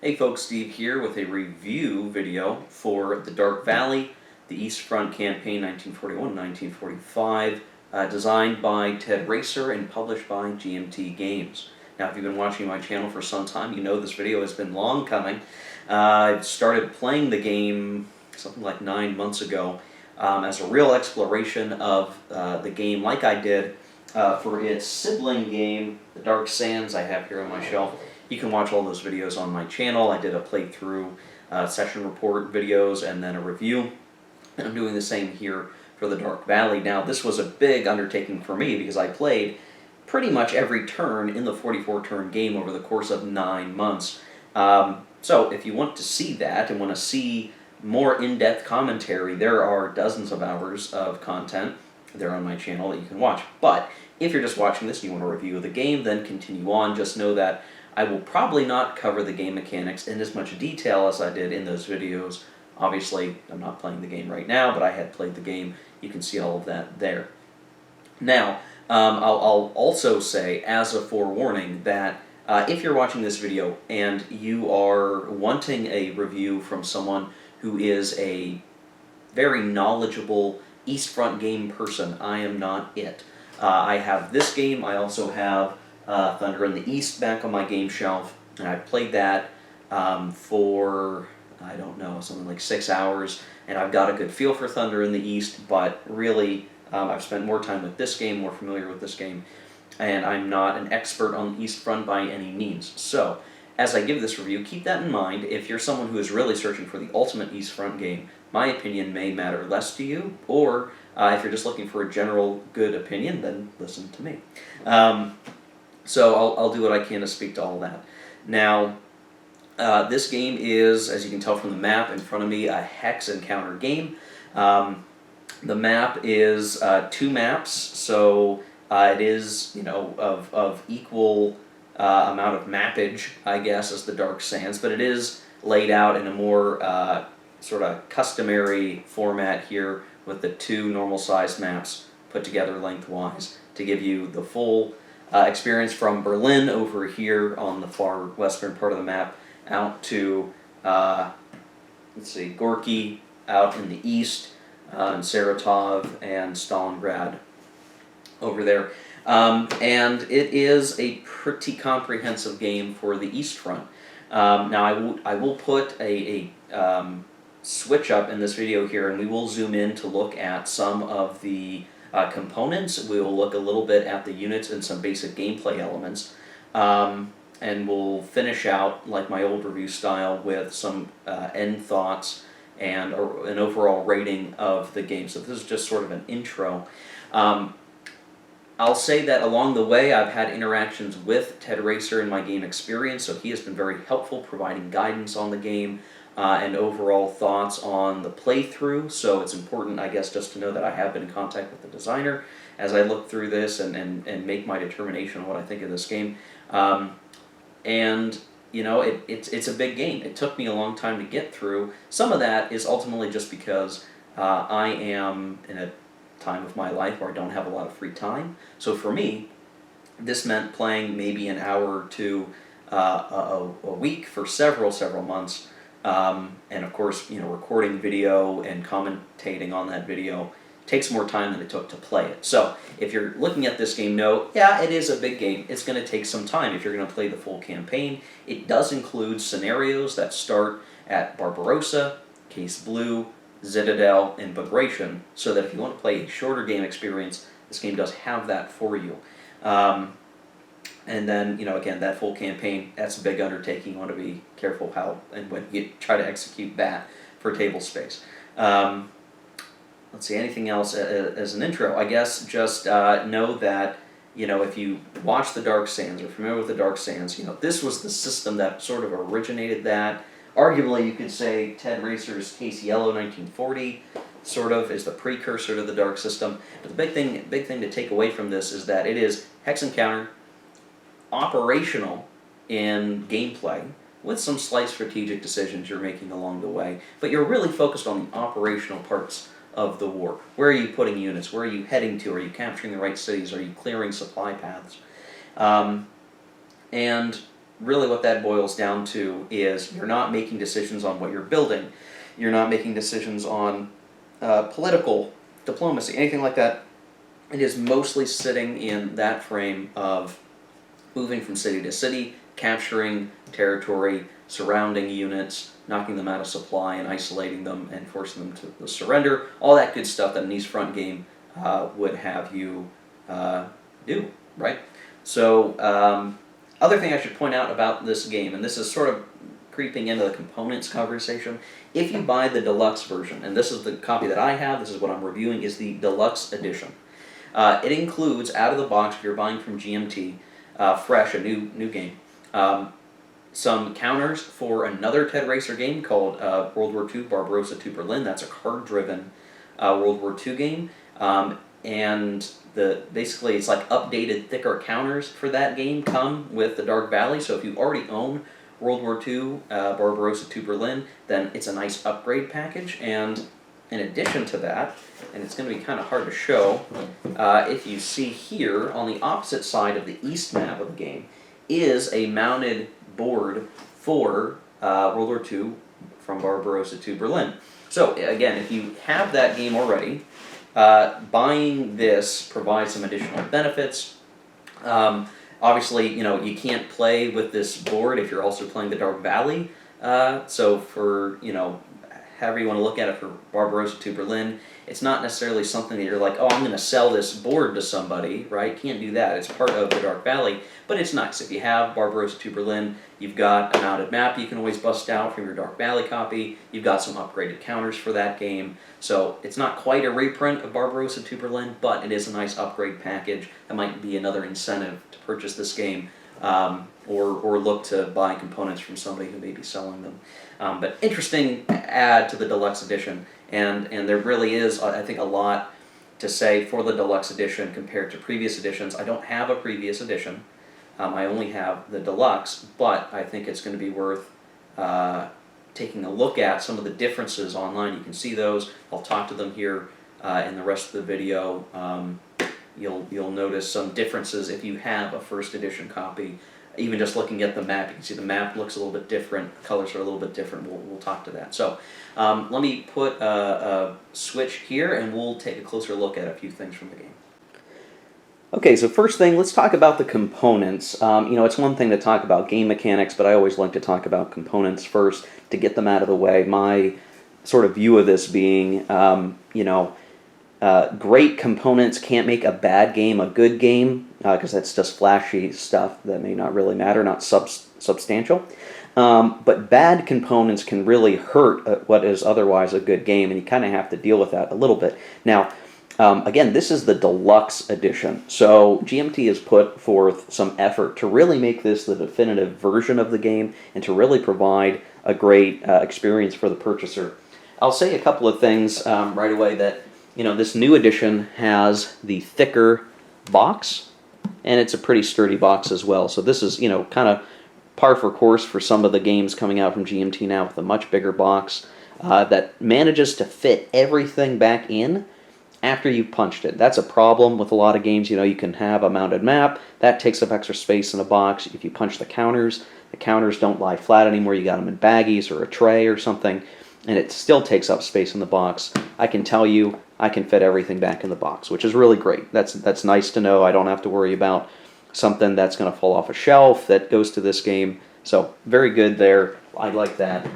Hey folks, Steve here with a review video for The Dark Valley, the East Front Campaign 1941-1945, designed by Ted Raicer and published by GMT Games. Now, if you've been watching my channel for some time, you know this video has been long coming. I started playing the game something like 9 months ago as a real exploration of the game like I did for its sibling game, The Dark Sands, I have here on my shelf. You can watch all those videos on my channel. I did a playthrough session report videos and then a review. And I'm doing the same here for The Dark Valley. Now, this was a big undertaking for me because I played pretty much every turn in the 44-turn game over the course of 9 months. So if you want to see that and want to see more in-depth commentary, there are dozens of hours of content there on my channel that you can watch. But if you're just watching this and you want a review of the game, then continue on. Just know that I will probably not cover the game mechanics in as much detail as I did in those videos. Obviously, I'm not playing the game right now, but I had played the game. You can see all of that there. Now, I'll also say, as a forewarning, that if you're watching this video and you are wanting a review from someone who is a very knowledgeable East Front game person, I am not it. I have this game. I also have Thunder in the East back on my game shelf, and I've played that for, I don't know, something like 6 hours, and I've got a good feel for Thunder in the East, but really I've spent more time with this game, more familiar with this game, and I'm not an expert on the East Front by any means. So, as I give this review, keep that in mind. If you're someone who is really searching for the ultimate East Front game, my opinion may matter less to you, or if you're just looking for a general good opinion, then listen to me. So I'll do what I can to speak to all that. Now, this game is, as you can tell from the map in front of me, a hex encounter game. The map is 2 maps, so it is, of equal amount of mappage, I guess, as the Dark Sands, but it is laid out in a more sort of customary format here with the 2 normal-sized maps put together lengthwise to give you the full experience from Berlin over here on the far western part of the map out to, let's see, Gorky out in the east, and Saratov and Stalingrad over there. And it is a pretty comprehensive game for the East Front. Now I will put a switch up in this video here, and we will zoom in to look at some of the components. We will look a little bit at the units and some basic gameplay elements, and we'll finish out, like my old review style, with some end thoughts and an overall rating of the game. So this is just sort of an intro. I'll say that along the way I've had interactions with Ted Raicer in my game experience, so he has been very helpful providing guidance on the game and overall thoughts on the playthrough. So it's important, I guess, just to know that I have been in contact with the designer as I look through this and make my determination on what I think of this game. And it's a big game. It took me a long time to get through. Some of that is ultimately just because I am in a time of my life where I don't have a lot of free time. So for me, this meant playing maybe an hour or two a week for several months. And of course, recording video and commentating on that video takes more time than it took to play it. So if you're looking at this game, yeah, it is a big game. It's going to take some time if you're going to play the full campaign. It does include scenarios that start at Barbarossa, Case Blue, Citadel, and Bagration, so that if you want to play a shorter game experience, this game does have that for you. And then, again, that full campaign, that's a big undertaking. You want to be careful how and when you try to execute that for table space. Let's see, anything else as an intro? I guess just know that, if you watch The Dark Sands or are familiar with The Dark Sands, this was the system that sort of originated that. Arguably, you could say Ted Raicer's Case Yellow 1940 sort of is the precursor to the Dark system. But the big thing to take away from this is that it is hex encounter, operational in gameplay, with some slight strategic decisions you're making along the way. But you're really focused on the operational parts of the war. Where are you putting units? Where are you heading to? Are you capturing the right cities? Are you clearing supply paths? And really what that boils down to is you're not making decisions on what you're building. You're not making decisions on political diplomacy, anything like that. It is mostly sitting in that frame of moving from city to city, capturing territory, surrounding units, knocking them out of supply and isolating them and forcing them to surrender. All that good stuff that an East Front game would have you do, right? So, other thing I should point out about this game, and this is sort of creeping into the components conversation, if you buy the deluxe version, and this is the copy that I have, this is what I'm reviewing, is the deluxe edition. It includes, out of the box, if you're buying from GMT, fresh, a new game, some counters for another Ted Raicer game called World War II, Barbarossa to Berlin. That's a card-driven World War II game. And basically it's like updated, thicker counters for that game come with the Dark Valley. So if you already own World War II, Barbarossa to Berlin, then it's a nice upgrade package. And in addition to that, and it's going to be kind of hard to show, if you see here on the opposite side of the east map of the game is a mounted board for World War II from Barbarossa to Berlin. So again, if you have that game already, buying this provides some additional benefits. Obviously, you can't play with this board if you're also playing the Dark Valley. So for, however you want to look at it for Barbarossa to Berlin, it's not necessarily something that you're like, oh, I'm going to sell this board to somebody, right? Can't do that. It's part of the Dark Valley, but it's nice. If you have Barbarossa to Berlin, you've got a mounted map you can always bust out from your Dark Valley copy. You've got some upgraded counters for that game. So it's not quite a reprint of Barbarossa to Berlin, but it is a nice upgrade package. That might be another incentive to purchase this game, or look to buy components from somebody who may be selling them. But interesting add to the deluxe edition, and there really is, I think, a lot to say for the deluxe edition compared to previous editions. I don't have a previous edition. I only have the deluxe, but I think it's going to be worth taking a look at some of the differences online. You can see those. I'll talk to them here in the rest of the video. You'll notice some differences if you have a first edition copy. Even just looking at the map, you can see the map looks a little bit different, the colors are a little bit different. We'll talk to that. So let me put a switch here and we'll take a closer look at a few things from the game. Okay, so first thing, let's talk about the components. It's one thing to talk about game mechanics, but I always like to talk about components first to get them out of the way. My sort of view of this being, great components can't make a bad game a good game, because that's just flashy stuff that may not really matter, not substantial. But bad components can really hurt what is otherwise a good game, and you kind of have to deal with that a little bit. Now, again, this is the deluxe edition, so GMT has put forth some effort to really make this the definitive version of the game and to really provide a great experience for the purchaser. I'll say a couple of things right away that, this new edition has the thicker box, and it's a pretty sturdy box as well. So this is, kind of par for course for some of the games coming out from GMT now with a much bigger box that manages to fit everything back in after you've punched it. That's a problem with a lot of games. You can have a mounted map. That takes up extra space in a box. If you punch the counters don't lie flat anymore. You got them in baggies or a tray or something, and it still takes up space in the box. I can tell you, I can fit everything back in the box, which is really great. That's nice to know. I don't have to worry about something that's going to fall off a shelf that goes to this game. So very good there. I like that.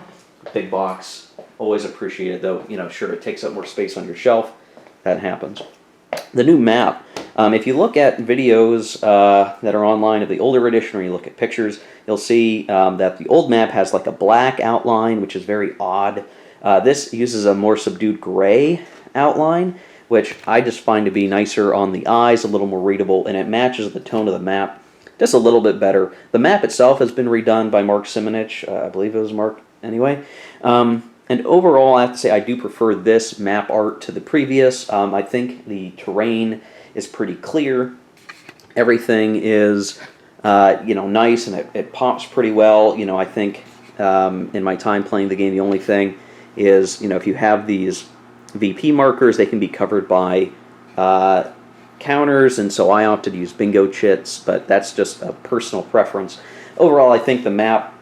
Big box, always appreciate it, though. Sure, it takes up more space on your shelf. That happens. The new map. If you look at videos that are online of the older edition, or you look at pictures, you'll see that the old map has like a black outline, which is very odd. This uses a more subdued gray outline, which I just find to be nicer on the eyes, a little more readable, and it matches the tone of the map just a little bit better. The map itself has been redone by Mark Simonich. I believe it was Mark anyway. And overall, I have to say I do prefer this map art to the previous. I think the terrain is pretty clear. Everything is, nice, and it pops pretty well. I think in my time playing the game, the only thing is, if you have these VP markers, they can be covered by counters, and so I opted to use bingo chits, but that's just a personal preference. overall, I think the map,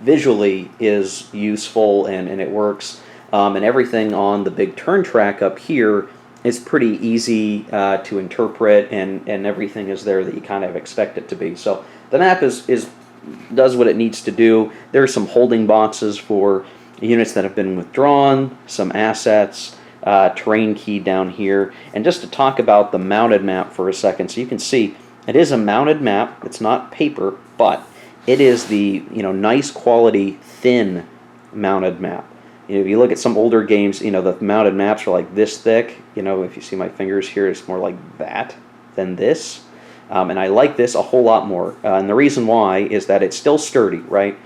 visually is useful and it works. And everything on the big turn track up here is pretty easy to interpret, and everything is there that you kind of expect it to be. So the map does what it needs to do. There are some holding boxes for units that have been withdrawn, some assets, terrain key down here. And just to talk about the mounted map for a second, so you can see it is a mounted map. It's not paper, but it is the nice quality thin mounted map. If you look at some older games, the mounted maps are like this thick. If you see my fingers here, it's more like that than this. And I like this a whole lot more. And the reason why is that it's still sturdy, right?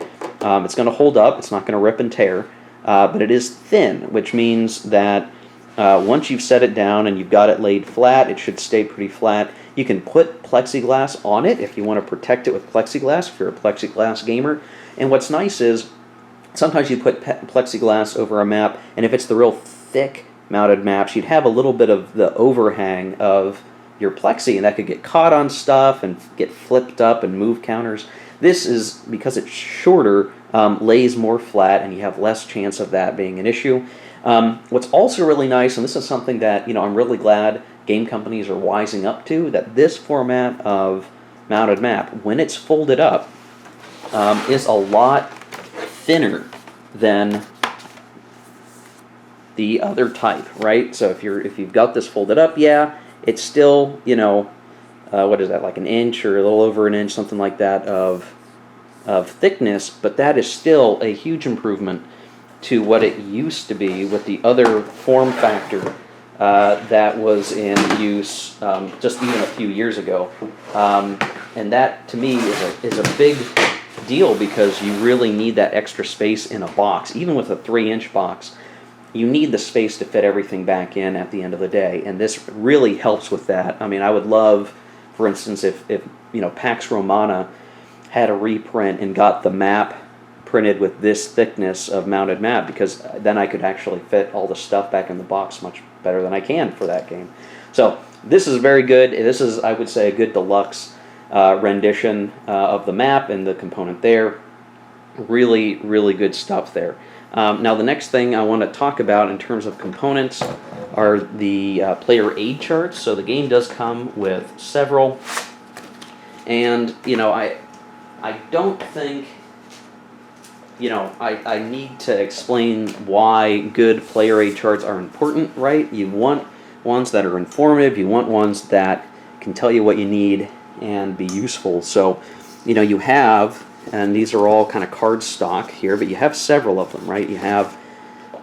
It's going to hold up. It's not going to rip and tear. But it is thin, which means that once you've set it down and you've got it laid flat, it should stay pretty flat. You can put plexiglass on it if you want to protect it with plexiglass, if you're a plexiglass gamer. And what's nice is sometimes you put plexiglass over a map, and if it's the real thick mounted maps, you'd have a little bit of the overhang of your plexi, and that could get caught on stuff and get flipped up and move counters. This is, because it's shorter, lays more flat, and you have less chance of that being an issue. What's also really nice, and this is something that I'm really glad game companies are wising up to, that this format of mounted map, when it's folded up, is a lot thinner than the other type, right? So if you've got this folded up, yeah, it's still what is that, like an inch or a little over an inch, something like that of thickness, but that is still a huge improvement to what it used to be with the other form factor that was in use just even a few years ago. And that, to me, is a big deal, because you really need that extra space in a box. Even with a 3-inch box, you need the space to fit everything back in at the end of the day, and this really helps with that. I mean, I would love, for instance, if Pax Romana had a reprint and got the map printed with this thickness of mounted map, because then I could actually fit all the stuff back in the box much better than I can for that game. So this is very good. This is, I would say, a good deluxe rendition of the map and the component there. Really, really good stuff there. Now the next thing I want to talk about in terms of components are the player aid charts. So the game does come with several, and I don't think I need to explain why good player aid charts are important, right? You want ones that are informative. You want ones that can tell you what you need and be useful. So you have, and these are all kind of card stock here, but you have several of them, right? You have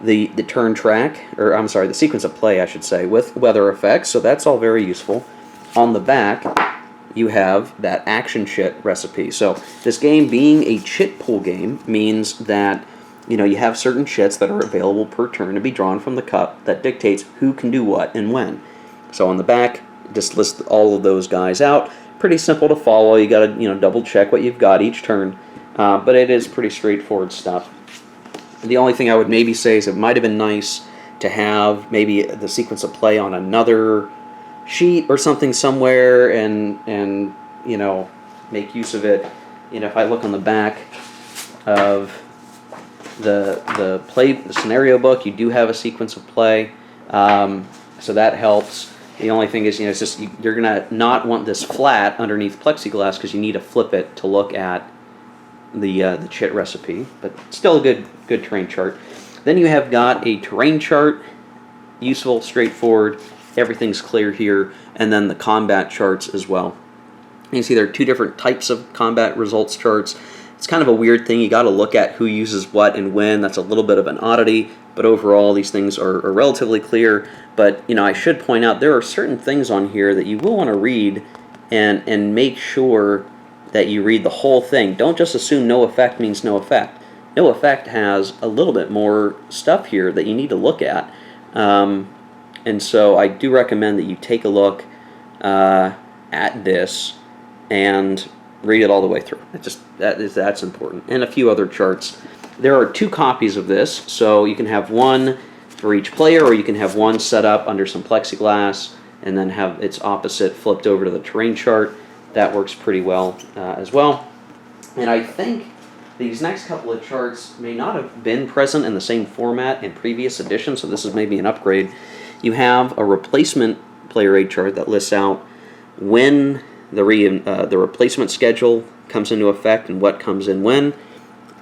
the turn track, or I'm sorry, the sequence of play, I should say, with weather effects, so that's all very useful. On the back, you have that action chit recipe. So this game being a chit pool game means that you have certain chits that are available per turn to be drawn from the cup that dictates who can do what and when. So on the back, just list all of those guys out. Pretty simple to follow. You got to double check what you've got each turn, but it is pretty straightforward stuff. The only thing I would maybe say is it might have been nice to have maybe the sequence of play on another sheet or something somewhere, and make use of it. If I look on the back of the scenario book, you do have a sequence of play, so that helps. The only thing is, it's just you're gonna not want this flat underneath plexiglass, because you need to flip it to look at the chit recipe. But still a good terrain chart. Then you have got a terrain chart, useful, straightforward. Everything's clear here, and then the combat charts as well. You can see there are two different types of combat results charts. It's kind of a weird thing. You got to look at who uses what and when. That's a little bit of an oddity, but overall these things are relatively clear. But I should point out there are certain things on here that you will want to read and make sure that you read the whole thing. Don't just assume no effect means no effect. No effect has a little bit more stuff here that you need to look at. And so I do recommend that you take a look at this and read it all the way through. That's important. And a few other charts. There are 2 copies of this, so you can have one for each player, or you can have one set up under some plexiglass and then have its opposite flipped over to the terrain chart. That works pretty well as well. And I think these next couple of charts may not have been present in the same format in previous editions, so this is maybe an upgrade. You have a replacement player aid chart that lists out when the replacement schedule comes into effect and what comes in when.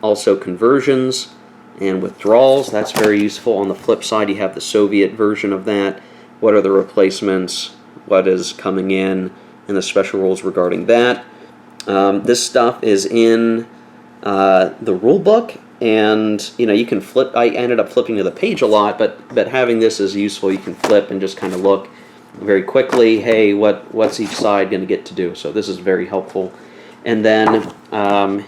Also conversions and withdrawals, that's very useful. On the flip side, you have the Soviet version of that. What are the replacements? What is coming in? And the special rules regarding that. This stuff is in the rule book, and you can flip. I ended up flipping to the page a lot, but having this is useful. You can flip and just kind of look very quickly. Hey, what's each side going to get to do? So this is very helpful. And then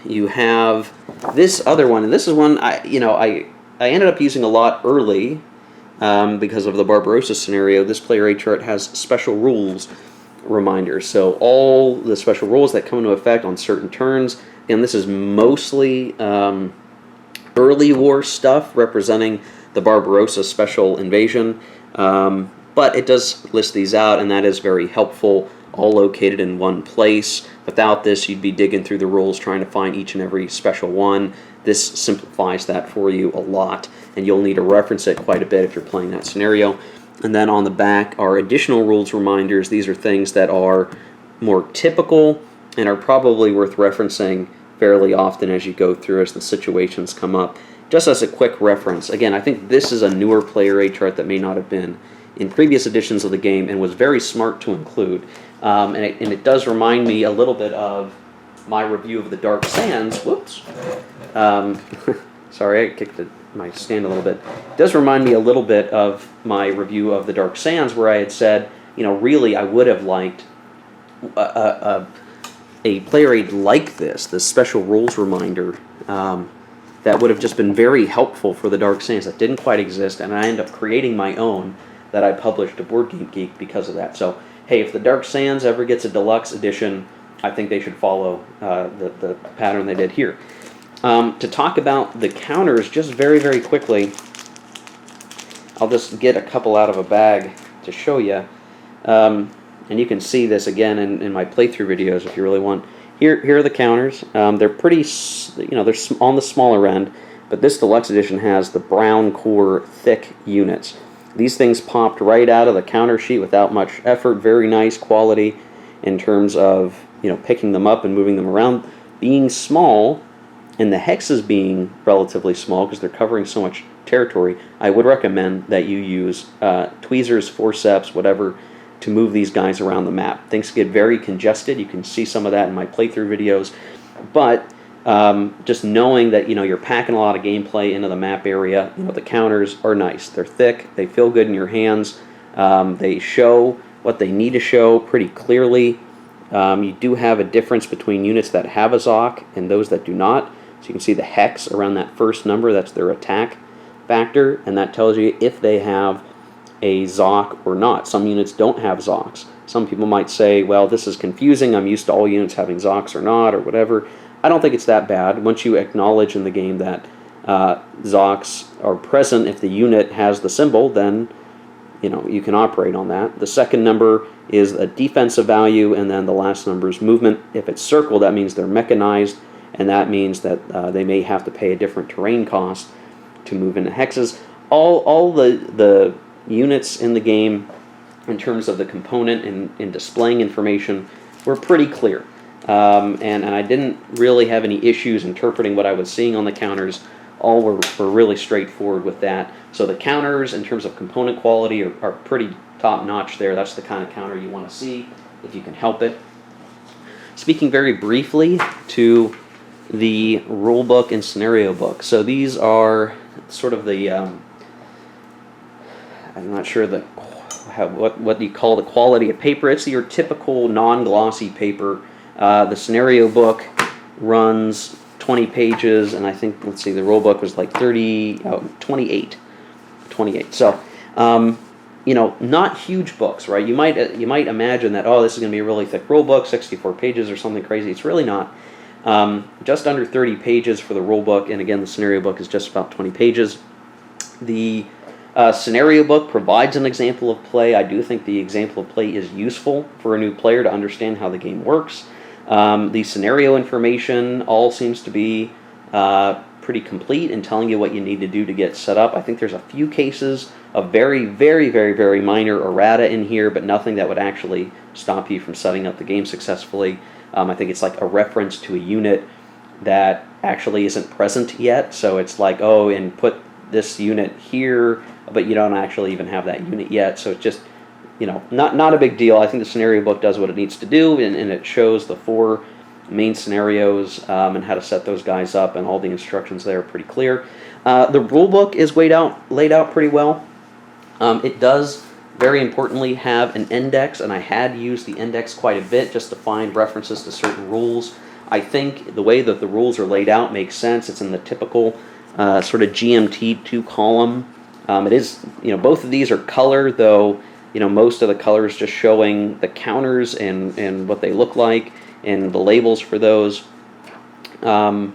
you have this other one, and this is one I ended up using a lot early because of the Barbarossa scenario. This player aid chart has special rules reminders. So all the special rules that come into effect on certain turns, and this is mostly early war stuff representing the Barbarossa special invasion, but it does list these out, and that is very helpful, all located in one place. Without this, you'd be digging through the rules trying to find each and every special one. This simplifies that for you a lot, and you'll need to reference it quite a bit if you're playing that scenario. And then on the back are additional rules reminders. These are things that are more typical and are probably worth referencing fairly often as you go through, as the situations come up. Just as a quick reference, again, I think this is a newer player aid chart that may not have been in previous editions of the game and was very smart to include. And it does remind me a little bit of my review of the Dark Sands. Whoops. Sorry, I kicked my stand a little bit. It does remind me a little bit of my review of the Dark Sands, where I had said, really I would have liked a player aid like this special rules reminder, that would have just been very helpful for the Dark Sands that didn't quite exist, and I ended up creating my own that I published to Board Game Geek because of that. So, hey, if the Dark Sands ever gets a deluxe edition, I think they should follow the pattern they did here. To talk about the counters just very, very quickly, I'll just get a couple out of a bag to show you. And you can see this again in my playthrough videos if you really want. Here are the counters. They're pretty, they're on the smaller end, but this deluxe edition has the brown core thick units. These things popped right out of the counter sheet without much effort. Very nice quality in terms of picking them up and moving them around. Being small, and the hexes being relatively small because they're covering so much territory, I would recommend that you use tweezers, forceps, whatever, to move these guys around the map. Things get very congested. You can see some of that in my playthrough videos. But just knowing that you're packing a lot of gameplay into the map area, the counters are nice. They're thick. They feel good in your hands. They show what they need to show pretty clearly. You do have a difference between units that have a Zoc and those that do not. So you can see the hex around that first number, that's their attack factor, and that tells you if they have a Zoc or not. Some units don't have Zocs. Some people might say, well, this is confusing, I'm used to all units having Zocs or not, or whatever. I don't think it's that bad. Once you acknowledge in the game that Zocs are present, if the unit has the symbol, then you can operate on that. The second number is a defensive value, and then the last number is movement. If it's circle, that means they're mechanized, and that means that they may have to pay a different terrain cost to move into hexes. All the units in the game, in terms of the component and displaying information, were pretty clear. And I didn't really have any issues interpreting what I was seeing on the counters. All were really straightforward with that. So the counters, in terms of component quality, are pretty top-notch there. That's the kind of counter you want to see, if you can help it. Speaking very briefly to the rulebook and scenario book. So these are sort of the, I'm not sure what you call the quality of paper. It's your typical non-glossy paper. The scenario book runs 20 pages, and I think, let's see, the rulebook was like 28. So, not huge books, right? You might imagine that, oh, this is going to be a really thick rulebook, 64 pages or something crazy. It's really not. Just under 30 pages for the rulebook, and again, the scenario book is just about 20 pages. The scenario book provides an example of play. I do think the example of play is useful for a new player to understand how the game works. The scenario information all seems to be pretty complete in telling you what you need to do to get set up. I think there's a few cases of very, very, very, very minor errata in here, but nothing that would actually stop you from setting up the game successfully. I think it's like a reference to a unit that actually isn't present yet, so it's like, oh, and put this unit here, but you don't actually even have that unit yet, so it's just, not a big deal. I think the scenario book does what it needs to do, and it shows the 4 main scenarios and how to set those guys up, and all the instructions there are pretty clear. The rulebook is laid out pretty well. It does, very importantly, have an index, and I had used the index quite a bit just to find references to certain rules. I think the way that the rules are laid out makes sense. It's in the typical sort of GMT 2-column. It is, both of these are color, though, most of the color is just showing the counters and what they look like and the labels for those. Not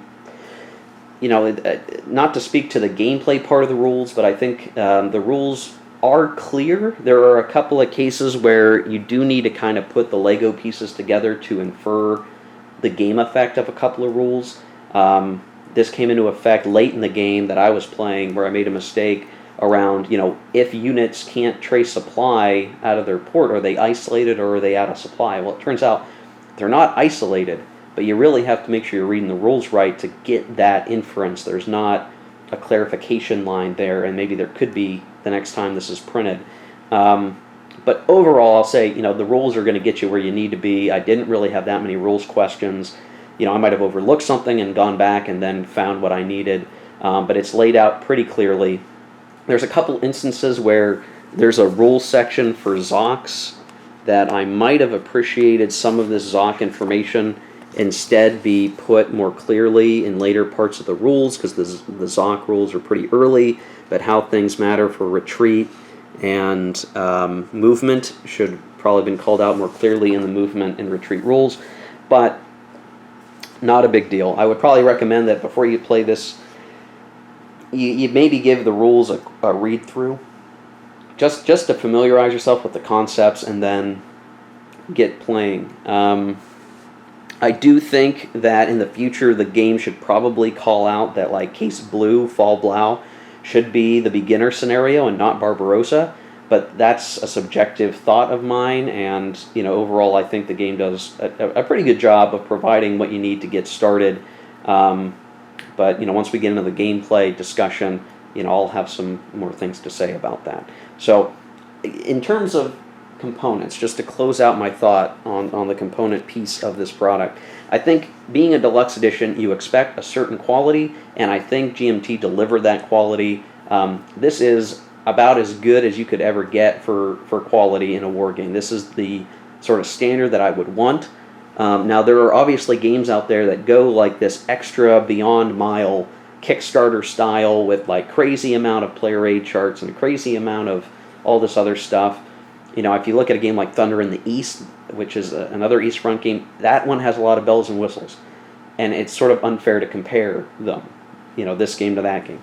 to speak to the gameplay part of the rules, but I think the rules are clear. There are a couple of cases where you do need to kind of put the Lego pieces together to infer the game effect of a couple of rules. This came into effect late in the game that I was playing, where I made a mistake around, if units can't trace supply out of their port, are they isolated or are they out of supply? Well, it turns out they're not isolated, but you really have to make sure you're reading the rules right to get that inference. There's not a clarification line there, and maybe there could be the next time this is printed. But overall, I'll say, the rules are going to get you where you need to be. I didn't really have that many rules questions. I might have overlooked something and gone back and then found what I needed, but it's laid out pretty clearly. There's a couple instances where there's a rule section for Zocs that I might have appreciated some of this Zoc information instead be put more clearly in later parts of the rules, because the Zoc rules are pretty early, but how things matter for retreat and movement should probably have been called out more clearly in the movement and retreat rules, but not a big deal. I would probably recommend that before you play this, you maybe give the rules a read-through, just to familiarize yourself with the concepts and then get playing. I do think that in the future the game should probably call out that, like, Case Blue, Fall Blau, should be the beginner scenario and not Barbarossa, but that's a subjective thought of mine, and overall I think the game does a pretty good job of providing what you need to get started. But once we get into the gameplay discussion, I'll have some more things to say about that. So, in terms of components, just to close out my thought on the component piece of this product, I think being a deluxe edition, you expect a certain quality, and I think GMT delivered that quality. This is about as good as you could ever get for quality in a war game. This is the sort of standard that I would want. Now, there are obviously games out there that go like this extra beyond mile Kickstarter style with like crazy amount of player aid charts and a crazy amount of all this other stuff. If you look at a game like Thunder in the East, which is another East Front game, that one has a lot of bells and whistles, and it's sort of unfair to compare them, this game to that game.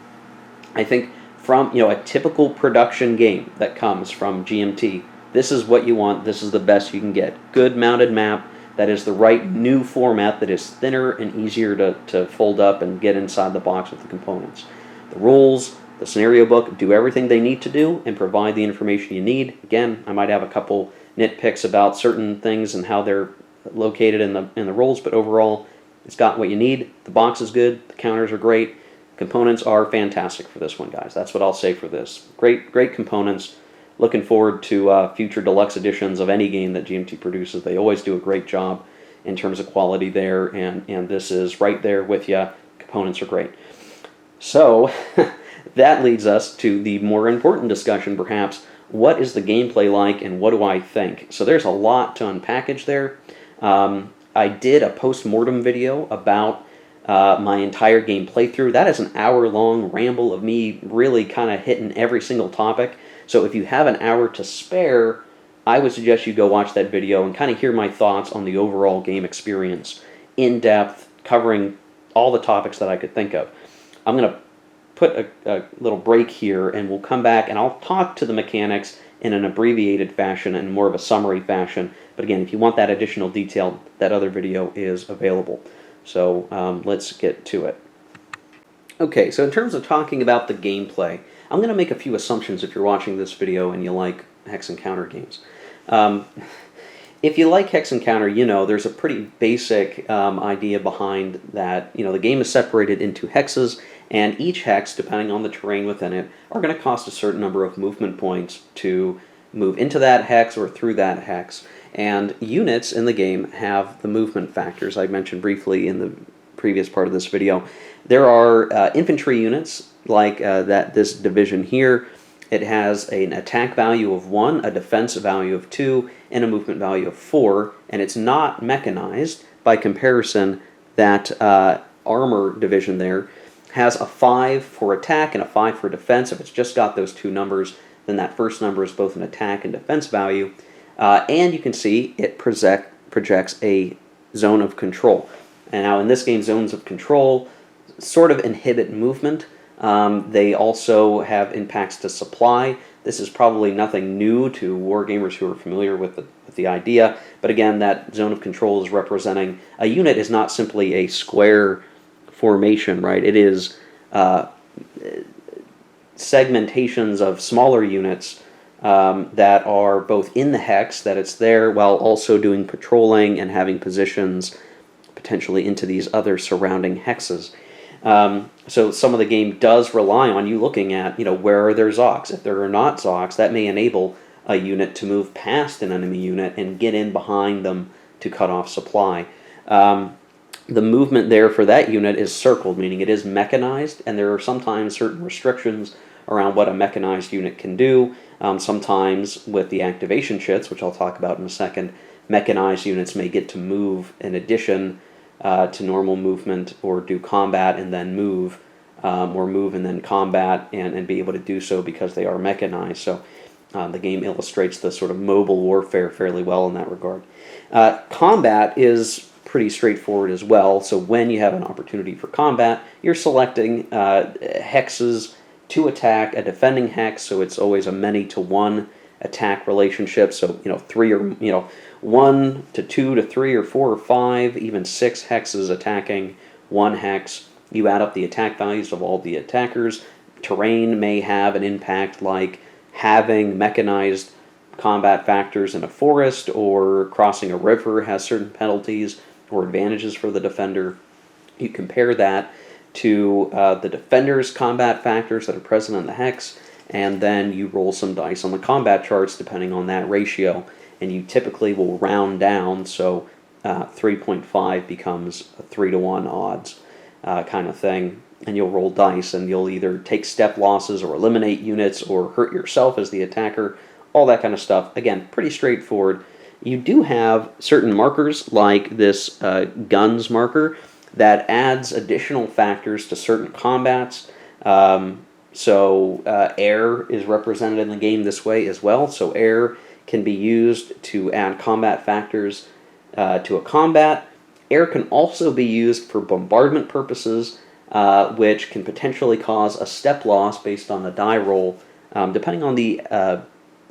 I think from a typical production game that comes from GMT, this is what you want. This is the best you can get. Good mounted map that is the right new format that is thinner and easier to fold up and get inside the box with the components. The rules, the scenario book, do everything they need to do and provide the information you need. Again, I might have a couple nitpicks about certain things and how they're located in the rules, but overall, it's got what you need. The box is good. The counters are great. Components are fantastic for this one, guys. That's what I'll say for this. Great components. Looking forward to future deluxe editions of any game that GMT produces. They always do a great job in terms of quality there, and this is right there with you. Components are great. So, that leads us to the more important discussion, perhaps. What is the gameplay like, and what do I think? So there's a lot to unpackage there. I did a post-mortem video about my entire game playthrough. That is an hour-long ramble of me really kind of hitting every single topic. So if you have an hour to spare, I would suggest you go watch that video and kind of hear my thoughts on the overall game experience in depth, covering all the topics that I could think of. I'm going to put a little break here, and we'll come back and I'll talk to the mechanics in an abbreviated fashion and more of a summary fashion. But again, if you want that additional detail, that other video is available. So let's get to it. Okay, so in terms of talking about the gameplay, I'm going to make a few assumptions if you're watching this video and you like hex and counter games. If you like hex and counter, you know there's a pretty basic idea behind that. You know, the game is separated into hexes, and each hex, depending on the terrain within it, are going to cost a certain number of movement points to move into that hex or through that hex. And units in the game have the movement factors I mentioned briefly in the previous part of this video. There are infantry units like this division here. It has an attack value of 1, a defense value of 2, and a movement value of 4, and it's not mechanized. By comparison, that armor division there has a 5 for attack and a 5 for defense. If it's just got those two numbers, then that first number is both an attack and defense value. And you can see it projects a zone of control. And now in this game, zones of control sort of inhibit movement. They also have impacts to supply. This is probably nothing new to wargamers who are familiar with the idea. But again, that zone of control is representing a unit is not simply a square formation, right? It is segmentations of smaller units that are both in the hex, that it's there, while also doing patrolling and having positions potentially into these other surrounding hexes. So some of the game does rely on you looking at, you know, where are there Zocs? If there are not Zocs, that may enable a unit to move past an enemy unit and get in behind them to cut off supply. The movement there for that unit is circled, meaning it is mechanized, and there are sometimes certain restrictions around what a mechanized unit can do. Sometimes with the activation chits, which I'll talk about in a second, mechanized units may get to move in addition to normal movement, or do combat and then move, or move and then combat, and be able to do so because they are mechanized. So the game illustrates the sort of mobile warfare fairly well in that regard. Combat is pretty straightforward as well. So when you have an opportunity for combat, you're selecting hexes to attack a defending hex, so it's always a many to one attack relationship. So 3 or 1 to 2 to 3 or 4 or 5, even 6 hexes attacking one hex. You add up the attack values of all the attackers. Terrain may have an impact, like having mechanized combat factors in a forest, or crossing a river has certain penalties or advantages for the defender. You compare that to the defender's combat factors that are present in the hex, and then you roll some dice on the combat charts depending on that ratio, and you typically will round down, so 3.5 becomes a 3-to-1 odds kind of thing, and you'll roll dice, and you'll either take step losses or eliminate units or hurt yourself as the attacker, all that kind of stuff. Again, pretty straightforward. You do have certain markers, like this guns marker, that adds additional factors to certain combats. So air is represented in the game this way as well. So air can be used to add combat factors to a combat. Air can also be used for bombardment purposes, which can potentially cause a step loss based on the die roll, depending on the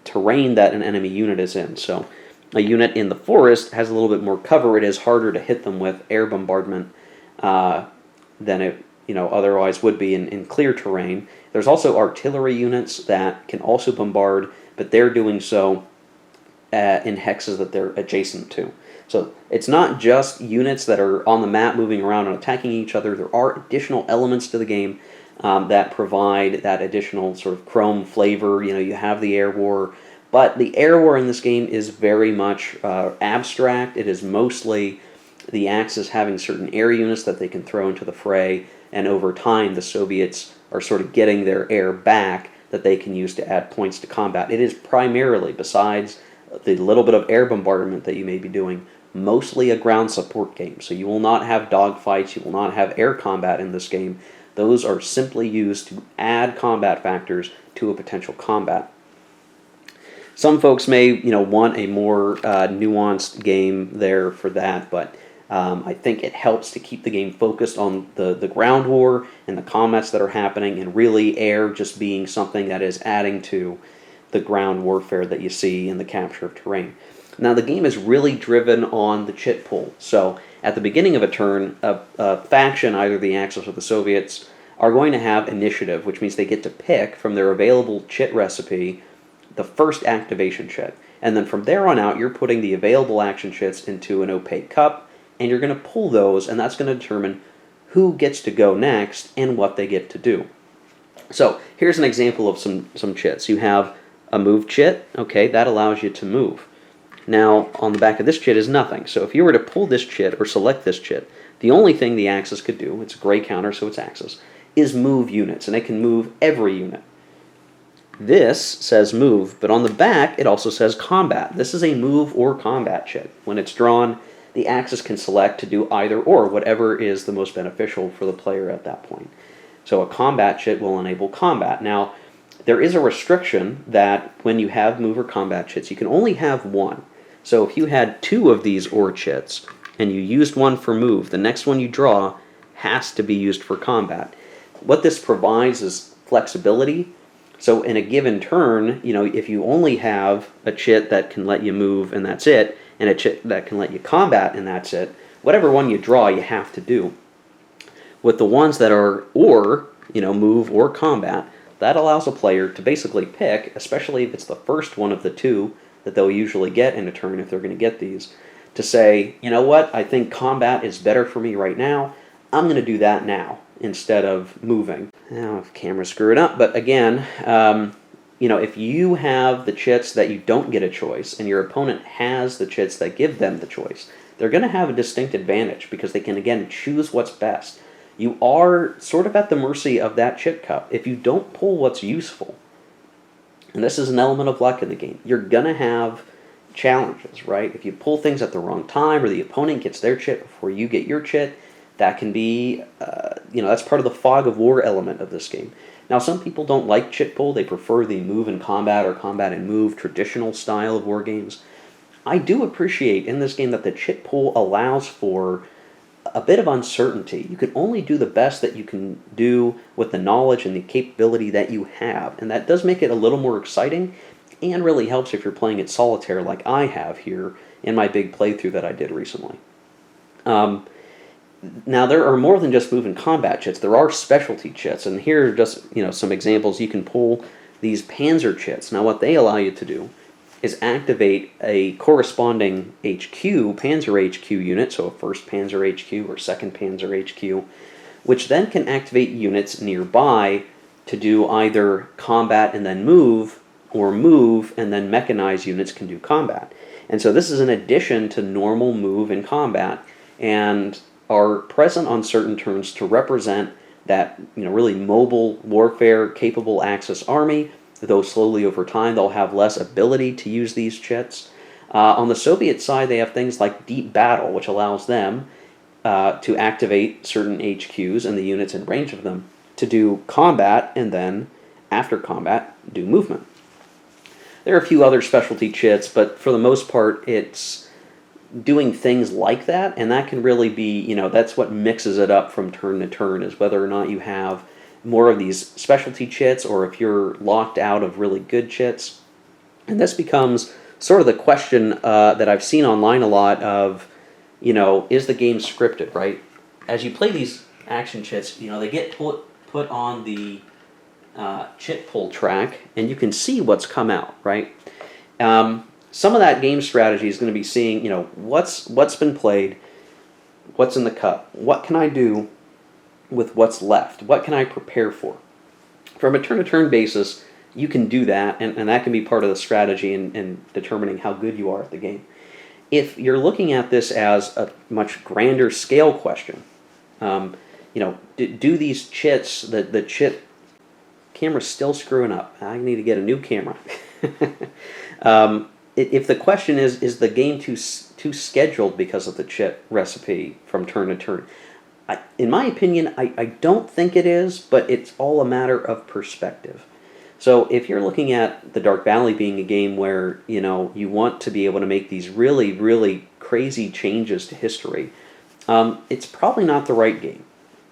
terrain that an enemy unit is in. So a unit in the forest has a little bit more cover. It is harder to hit them with air bombardment than it otherwise would be in clear terrain. There's also artillery units that can also bombard, but they're doing so in hexes that they're adjacent to. So it's not just units that are on the map moving around and attacking each other. There are additional elements to the game that provide that additional sort of chrome flavor. You have the air war, but the air war in this game is very much abstract. It is mostly the Axis having certain air units that they can throw into the fray, and over time the Soviets are sort of getting their air back that they can use to add points to combat. It is primarily, besides the little bit of air bombardment that you may be doing, mostly a ground support game. So you will not have dogfights, you will not have air combat in this game. Those are simply used to add combat factors to a potential combat. Some folks may want a more nuanced game there for that, but I think it helps to keep the game focused on the ground war and the combats that are happening, and really air just being something that is adding to the ground warfare that you see in the capture of terrain. Now, the game is really driven on the chit pool. So at the beginning of a turn, a faction, either the Axis or the Soviets, are going to have initiative, which means they get to pick from their available chit recipe the first activation chit. And then from there on out, you're putting the available action chits into an opaque cup, and you're going to pull those, and that's going to determine who gets to go next and what they get to do. So here's an example of some chits. You have a move chit. Okay, that allows you to move. Now, on the back of this chit is nothing. So if you were to pull this chit or select this chit, the only thing the Axis could do, it's a gray counter, so it's Axis, is move units, and it can move every unit. This says move, but on the back it also says combat. This is a move or combat chit. When it's drawn, the Axis can select to do either or, whatever is the most beneficial for the player at that point. So a combat chit will enable combat. Now, there is a restriction that when you have move or combat chits, you can only have one. So if you had two of these or chits, and you used one for move, the next one you draw has to be used for combat. What this provides is flexibility. So in a given turn, if you only have a chit that can let you move and that's it, and a chit that can let you combat and that's it, whatever one you draw, you have to do. With the ones that are or, move or combat, that allows a player to basically pick, especially if it's the first one of the two that they'll usually get in a turn if they're going to get these, to say, you know what, I think combat is better for me right now, I'm going to do that now instead of moving. Now, if camera's screwing up, but again, if you have the chits that you don't get a choice and your opponent has the chits that give them the choice, they're going to have a distinct advantage because they can, again, choose what's best. You are sort of at the mercy of that chit cup. If you don't pull what's useful, and this is an element of luck in the game, you're going to have challenges, right? If you pull things at the wrong time or the opponent gets their chit before you get your chit, that can be, that's part of the fog of war element of this game. Now, some people don't like chit pull. They prefer the move and combat or combat and move traditional style of war games. I do appreciate in this game that the chit pull allows for a bit of uncertainty. You can only do the best that you can do with the knowledge and the capability that you have, and that does make it a little more exciting and really helps if you're playing it solitaire like I have here in my big playthrough that I did recently. Now, there are more than just move and combat chits. There are specialty chits, and here are just some examples. You can pull these Panzer chits. Now, what they allow you to do is activate a corresponding HQ, Panzer HQ unit, so a 1st Panzer HQ or 2nd Panzer HQ, which then can activate units nearby to do either combat and then move, or move and then mechanized units can do combat. And so this is an addition to normal move and combat, and are present on certain turns to represent that really mobile warfare capable Axis army, though slowly over time they'll have less ability to use these chits. On the Soviet side, they have things like Deep Battle, which allows them to activate certain HQs and the units in range of them to do combat, and then, after combat, do movement. There are a few other specialty chits, but for the most part, it's doing things like that, and that can really be, that's what mixes it up from turn to turn, is whether or not you have more of these specialty chits or if you're locked out of really good chits. And this becomes sort of the question that I've seen online a lot of, is the game scripted, right? As you play these action chits, they get put on the chit pull track, and you can see what's come out, right? Some of that game strategy is going to be seeing, what's been played, what's in the cup, what can I do with what's left, what can I prepare for. From a turn-to-turn basis, you can do that, and that can be part of the strategy in determining how good you are at the game. If you're looking at this as a much grander scale question, do these chits, the chit, camera's still screwing up, I need to get a new camera. If the question is the game too scheduled because of the chit recipe from turn to turn? In my opinion, I don't think it is, but it's all a matter of perspective. So if you're looking at the Dark Valley being a game where you want to be able to make these really, really crazy changes to history, it's probably not the right game.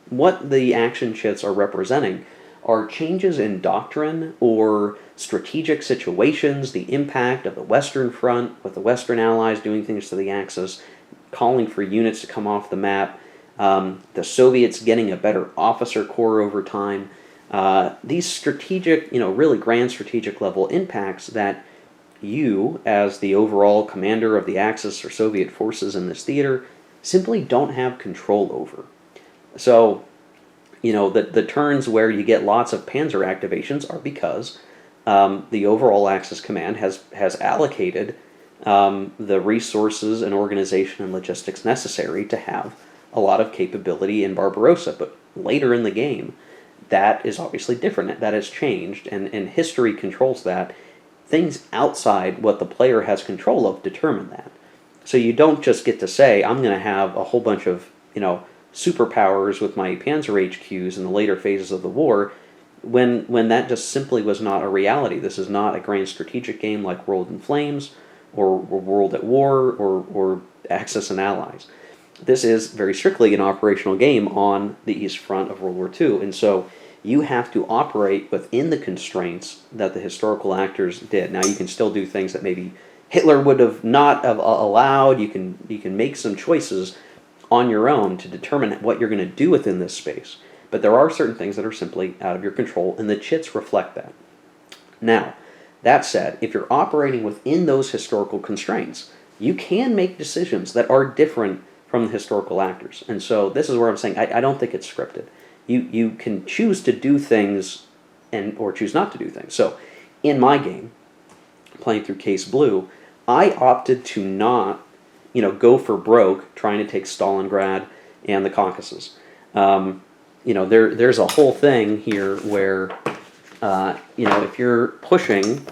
What the action chits are representing are changes in doctrine or strategic situations, the impact of the Western Front with the Western allies doing things to the Axis, calling for units to come off the map, the Soviets getting a better officer corps over time. These strategic, really grand strategic level impacts that you, as the overall commander of the Axis or Soviet forces in this theater, simply don't have control over. So, the turns where you get lots of Panzer activations are because the overall Axis command has allocated the resources and organization and logistics necessary to have a lot of capability in Barbarossa. But later in the game, that is obviously different. That has changed, and history controls that. Things outside what the player has control of determine that. So you don't just get to say, I'm going to have a whole bunch of, superpowers with my Panzer HQs in the later phases of the war, when that just simply was not a reality. This is not a grand strategic game like World in Flames, or World at War, or Axis and Allies. This is very strictly an operational game on the East Front of World War II, and so you have to operate within the constraints that the historical actors did. Now, you can still do things that maybe Hitler would have not have allowed. You can make some choices on your own to determine what you're going to do within this space. But there are certain things that are simply out of your control, and the chits reflect that. Now, that said, if you're operating within those historical constraints, you can make decisions that are different from the historical actors. And so this is where I'm saying I don't think it's scripted. You can choose to do things or choose not to do things. So in my game, playing through Case Blue, I opted to not go for broke trying to take Stalingrad and the Caucasus. There's a whole thing here where if you're pushing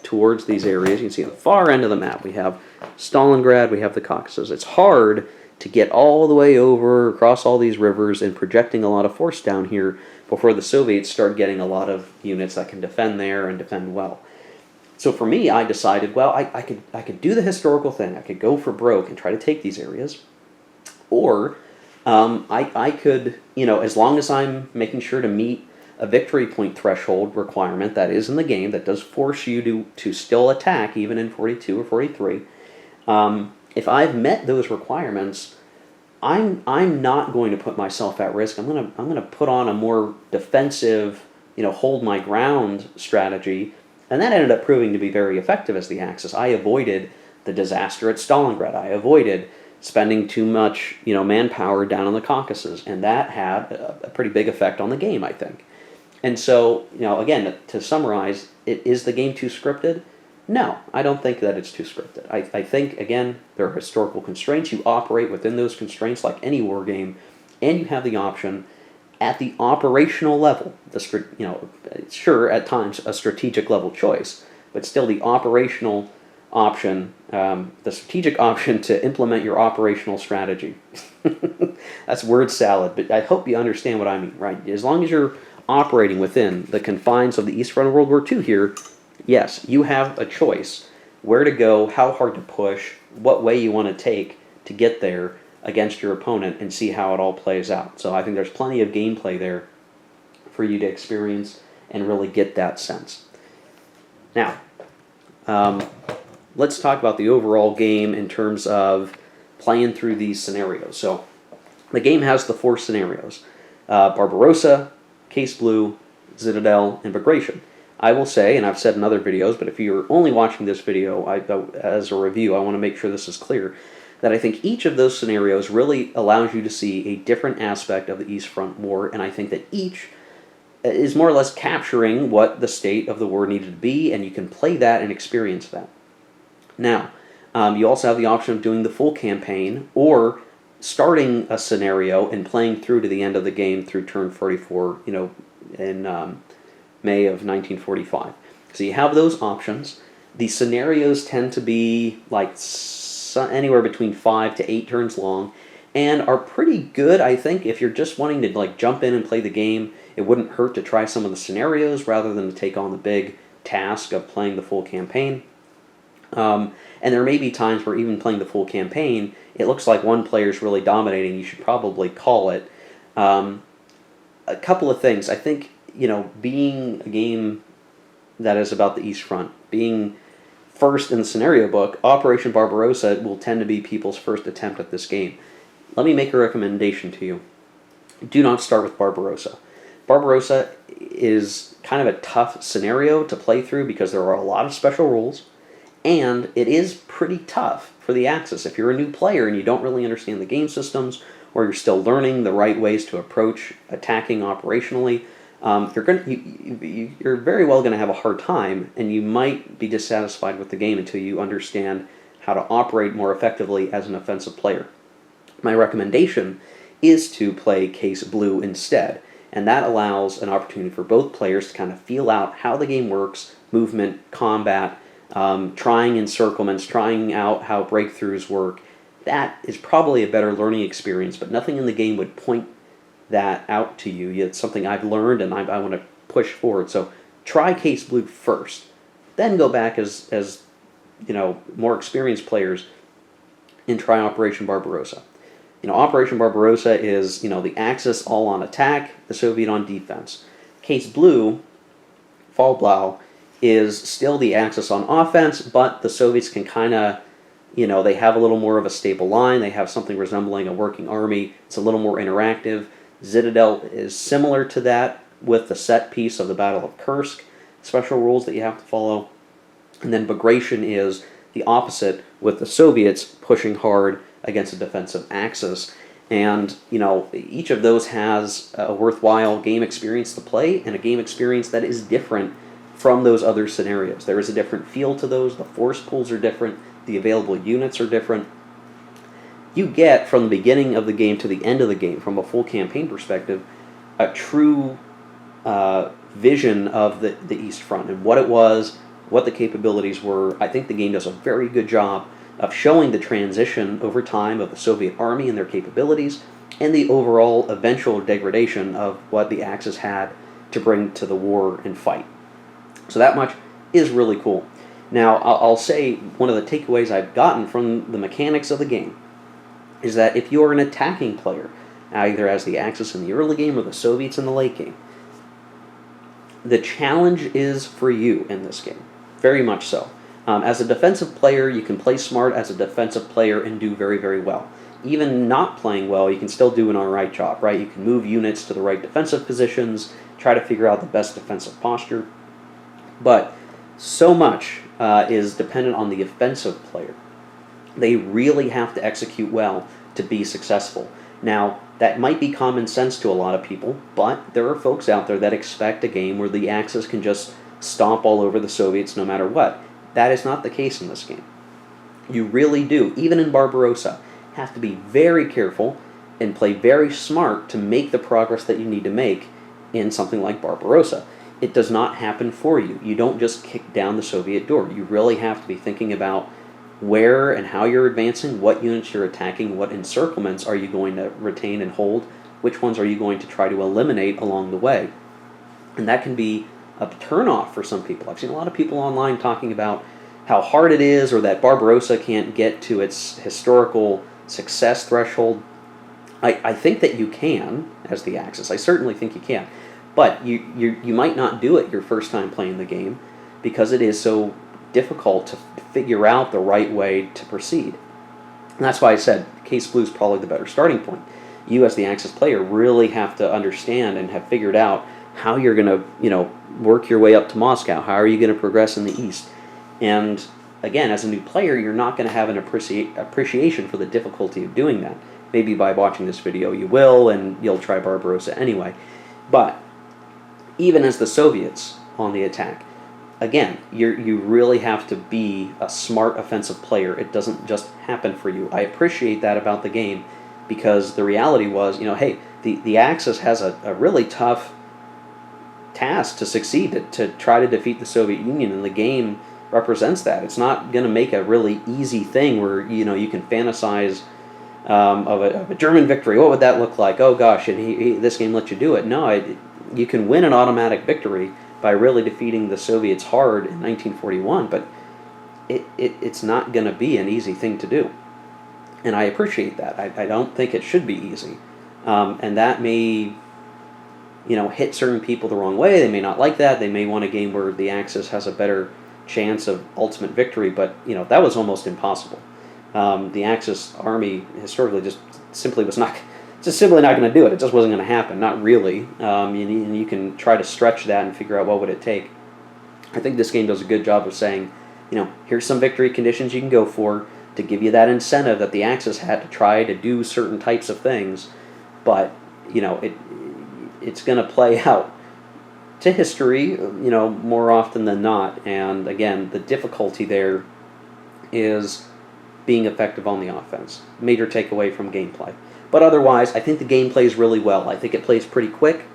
towards these areas, you can see at the far end of the map we have Stalingrad, we have the Caucasus. It's hard to get all the way over, across all these rivers, and projecting a lot of force down here before the Soviets start getting a lot of units that can defend there and defend well. So for me, I decided, well, I could do the historical thing. I could go for broke and try to take these areas. Or I could, as long as I'm making sure to meet a victory point threshold requirement that is in the game, that does force you to still attack even in 42 or 43, if I've met those requirements, I'm not going to put myself at risk. I'm gonna put on a more defensive, hold my ground strategy, and that ended up proving to be very effective as the Axis. I avoided the disaster at Stalingrad. I avoided spending too much, manpower down in the Caucasus, and that had a pretty big effect on the game, I think. And so, again, to summarize, is the game too scripted? No, I don't think that it's too scripted. I think, again, there are historical constraints. You operate within those constraints like any war game, and you have the option at the operational level. Sure, at times a strategic level choice, but still the operational option, the strategic option to implement your operational strategy. That's word salad, but I hope you understand what I mean, right? As long as you're operating within the confines of the East Front of World War II here, yes, you have a choice where to go, how hard to push, what way you want to take to get there against your opponent and see how it all plays out. So I think there's plenty of gameplay there for you to experience and really get that sense. Now, let's talk about the overall game in terms of playing through these scenarios. So the game has the 4 scenarios: Barbarossa, Case Blue, Citadel, and Bagration. I will say, and I've said in other videos, but if you're only watching this video as a review, I want to make sure this is clear, that I think each of those scenarios really allows you to see a different aspect of the East Front War, and I think that each is more or less capturing what the state of the war needed to be, and you can play that and experience that. Now, you also have the option of doing the full campaign, or starting a scenario and playing through to the end of the game through turn 44, in May of 1945. So you have those options. The scenarios tend to be like anywhere between 5 to 8 turns long, and are pretty good, I think, if you're just wanting to jump in and play the game. It wouldn't hurt to try some of the scenarios rather than to take on the big task of playing the full campaign. And there may be times where even playing the full campaign, it looks like one player's really dominating. You should probably call it. Um, a couple of things. I think, being a game that is about the East Front, being first in the scenario book, Operation Barbarossa will tend to be people's first attempt at this game. Let me make a recommendation to you. Do not start with Barbarossa. Barbarossa is kind of a tough scenario to play through because there are a lot of special rules, and it is pretty tough for the Axis. If you're a new player and you don't really understand the game systems, or you're still learning the right ways to approach attacking operationally, you're very well going to have a hard time, and you might be dissatisfied with the game until you understand how to operate more effectively as an offensive player. My recommendation is to play Case Blue instead, and that allows an opportunity for both players to kind of feel out how the game works, movement, combat, trying encirclements, trying out how breakthroughs work. That is probably a better learning experience, but nothing in the game would point that out to you. It's something I've learned and I want to push forward. So try Case Blue first, then go back as more experienced players and try Operation Barbarossa. Operation Barbarossa is the Axis all on attack, the Soviet on defense. Case Blue, Fallblau, is still the Axis on offense, but the Soviets can kind of they have a little more of a stable line. They have something resembling a working army. It's a little more interactive. Citadel is similar to that with the set piece of the Battle of Kursk, special rules that you have to follow. And then Bagration is the opposite, with the Soviets pushing hard against a defensive Axis. And, each of those has a worthwhile game experience to play, and a game experience that is different from those other scenarios. There is a different feel to those. The force pools are different. The available units are different. You get, from the beginning of the game to the end of the game, from a full campaign perspective, a true vision of the East Front and what it was, what the capabilities were. I think the game does a very good job of showing the transition over time of the Soviet Army and their capabilities, and the overall eventual degradation of what the Axis had to bring to the war and fight. So that much is really cool. Now, I'll say one of the takeaways I've gotten from the mechanics of the game is that if you're an attacking player, either as the Axis in the early game or the Soviets in the late game, the challenge is for you in this game, very much so. As a defensive player, you can play smart as a defensive player and do very, very well. Even not playing well, you can still do an alright job, right? You can move units to the right defensive positions, try to figure out the best defensive posture, but so much is dependent on the offensive player. They really have to execute well to be successful. Now, that might be common sense to a lot of people, but there are folks out there that expect a game where the Axis can just stomp all over the Soviets no matter what. That is not the case in this game. You really do, even in Barbarossa, have to be very careful and play very smart to make the progress that you need to make in something like Barbarossa. It does not happen for you. You don't just kick down the Soviet door. You really have to be thinking about where and how you're advancing, what units you're attacking, what encirclements are you going to retain and hold, which ones are you going to try to eliminate along the way. And that can be a turnoff for some people. I've seen a lot of people online talking about how hard it is, or that Barbarossa can't get to its historical success threshold. I think that you can, as the Axis. I certainly think you can. But you might not do it your first time playing the game because it is so difficult to figure out the right way to proceed. And that's why I said Case Blue is probably the better starting point. You, as the Axis player, really have to understand and have figured out how you're going to, work your way up to Moscow. How are you going to progress in the East? And again, as a new player, you're not going to have an appreciation for the difficulty of doing that. Maybe by watching this video you will, and you'll try Barbarossa anyway. But even as the Soviets on the attack, again, you really have to be a smart offensive player. It doesn't just happen for you. I appreciate that about the game, because the reality was, hey, the Axis has a really tough task to succeed, to try to defeat the Soviet Union, and the game represents that. It's not going to make a really easy thing where you can fantasize of a German victory. What would that look like? Oh gosh, and this game lets you do it. No, you can win an automatic victory by really defeating the Soviets hard in 1941, but it's not going to be an easy thing to do. And I appreciate that. I don't think it should be easy. And that may, hit certain people the wrong way. They may not like that. They may want a game where the Axis has a better chance of ultimate victory, but, that was almost impossible. The Axis army historically just simply was not, just simply not going to do it. It just wasn't going to happen. Not really. You can try to stretch that and figure out what would it take. I think this game does a good job of saying, here's some victory conditions you can go for to give you that incentive that the Axis had to try to do certain types of things, but it's going to play out to history, more often than not. And again, the difficulty there is being effective on the offense. Major takeaway from gameplay. But otherwise, I think the game plays really well. I think it plays pretty quick.